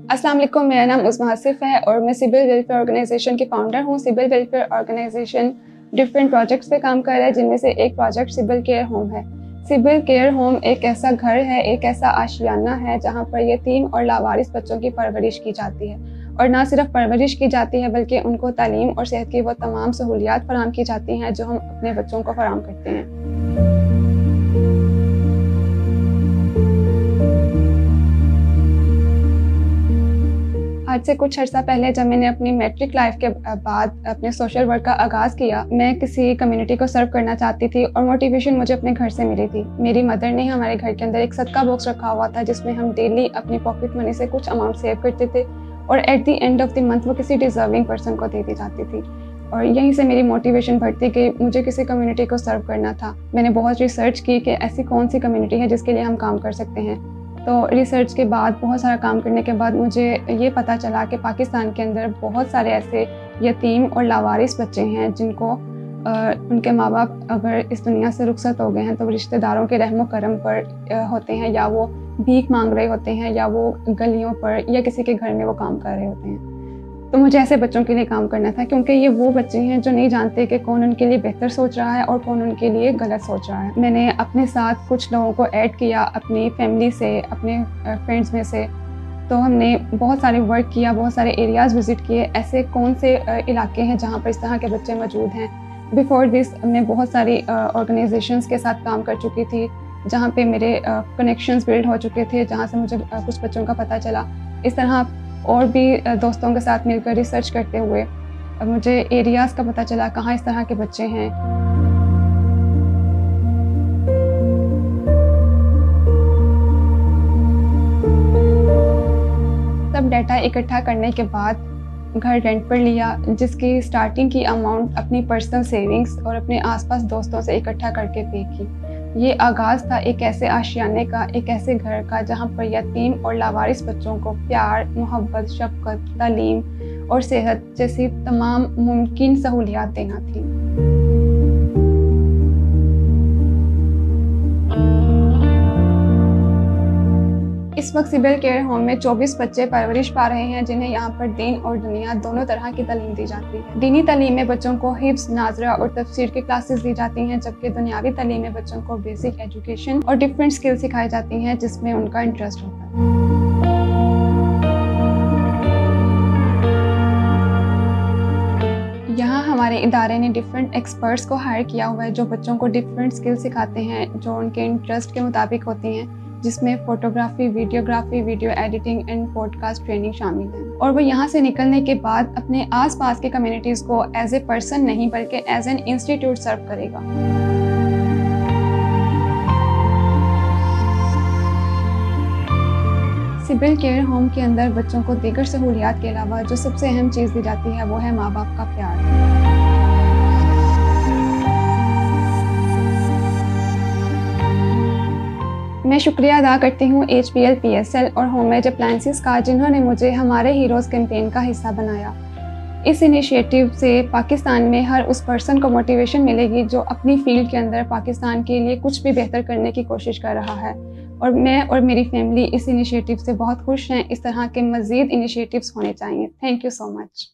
अस्सलाम वालेकुम, मेरा नाम उस्मा आसिफ है और मैं सिविल वेलफेयर ऑर्गेनाइजेशन की फाउंडर हूँ। Civil welfare organisation different projects पे काम कर रहा है, जिनमें से एक प्रोजेक्ट सिविल केयर होम है। सिविल केयर होम एक ऐसा घर है, एक ऐसा आशियाना है जहाँ पर यतीम और लावारिस बच्चों की परवरिश की जाती है। और ना सिर्फ परवरिश की जाती है बल्कि उनको तालीम और सेहत की वो तमाम सहूलियात फराहम की जाती हैं जो हम अपने बच्चों को फराहम करते हैं। आज से कुछ अर्सा पहले जब मैंने अपनी मैट्रिक लाइफ के बाद अपने सोशल वर्क का आगाज़ किया, मैं किसी कम्युनिटी को सर्व करना चाहती थी और मोटिवेशन मुझे अपने घर से मिली थी। मेरी मदर ने हमारे घर के अंदर एक सदका बॉक्स रखा हुआ था जिसमें हम डेली अपनी पॉकेट मनी से कुछ अमाउंट सेव करते थे और at the end of the month वो किसी डिज़र्विंग पर्सन को दे दी जाती थी। और यहीं से मेरी मोटिवेशन बढ़ती कि मुझे किसी कम्युनिटी को सर्व करना था। मैंने बहुत रिसर्च की कि ऐसी कौन सी कम्युनिटी है जिसके लिए हम काम कर सकते हैं। तो रिसर्च के बाद, बहुत सारा काम करने के बाद मुझे ये पता चला कि पाकिस्तान के अंदर बहुत सारे ऐसे यतीम और लावारिस बच्चे हैं जिनको उनके माँ बाप अगर इस दुनिया से रुखसत हो गए हैं तो रिश्तेदारों के रहमो करम पर होते हैं, या वो भीख मांग रहे होते हैं, या वो गलियों पर या किसी के घर में वो काम कर रहे होते हैं। तो मुझे ऐसे बच्चों के लिए काम करना था, क्योंकि ये वो बच्चे हैं जो नहीं जानते कि कौन उनके लिए बेहतर सोच रहा है और कौन उनके लिए गलत सोच रहा है। मैंने अपने साथ कुछ लोगों को ऐड किया, अपनी फैमिली से, अपने फ्रेंड्स में से। तो हमने बहुत सारे वर्क किया, बहुत सारे एरियाज़ विज़िट किए, ऐसे कौन से इलाके हैं जहाँ पर इस तरह के बच्चे मौजूद हैं। बिफोर दिस मैं बहुत सारी ऑर्गेनाइजेशंस के साथ काम कर चुकी थी जहाँ पे मेरे कनेक्शंस बिल्ड हो चुके थे, जहाँ से मुझे कुछ बच्चों का पता चला। इस तरह और भी दोस्तों के साथ मिलकर रिसर्च करते हुए मुझे एरियाज़ का पता चला कहाँ इस तरह के बच्चे हैं। सब डाटा इकट्ठा करने के बाद घर रेंट पर लिया, जिसकी स्टार्टिंग की अमाउंट अपनी पर्सनल सेविंग्स और अपने आसपास दोस्तों से इकट्ठा करके पे की। ये आगाज़ था एक ऐसे आशियाने का, एक ऐसे घर का जहाँ पर यतीम और लावारिस बच्चों को प्यार, मोहब्बत, शफ़क़त, तालीम और सेहत जैसी तमाम मुमकिन सहूलियात देना थी। इस वक्त सिविल केयर होम में 24 बच्चे परवरिश पा रहे हैं जिन्हें यहाँ पर दीन और दुनिया दोनों तरह की तालीम दी जाती है। दीनी तालीम में बच्चों को हिफ्ज़, नाज़रा और तफसीर की क्लासेस दी जाती हैं, जबकि दुनियावी तालीम में बच्चों को बेसिक एजुकेशन और डिफरेंट स्किल्स सिखाई जाती हैं जिसमें उनका इंटरेस्ट होता है। यहाँ हमारे इदारे ने डिफरेंट एक्सपर्ट्स को हायर किया हुआ है जो बच्चों को डिफरेंट स्किल्स सिखाते हैं जो उनके इंटरेस्ट के मुताबिक होती हैं, जिसमें photography, videography, video editing and podcast training शामिल है। और वो यहाँ से निकलने के बाद अपने आसपास के कम्युनिटीज़ को एज ए पर्सन नहीं बल्कि एज एन इंस्टीट्यूट सर्व करेगा। सिविल केयर होम के अंदर बच्चों को दीगर सहूलियात के अलावा जो सबसे अहम चीज़ दी जाती है वो है माँ बाप का प्यार। मैं शुक्रिया अदा करती हूँ HPL PSL और होममेड अप्लायंसेस का, जिन्होंने मुझे हमारे हीरोज़ कैंपेन का हिस्सा बनाया। इस इनिशिएटिव से पाकिस्तान में हर उस पर्सन को मोटिवेशन मिलेगी जो अपनी फील्ड के अंदर पाकिस्तान के लिए कुछ भी बेहतर करने की कोशिश कर रहा है। और मैं और मेरी फैमिली इस इनिशिएटिव से बहुत खुश हैं। इस तरह के मज़ीद इनिशिएटिव्स होने चाहिए। Thank you so much.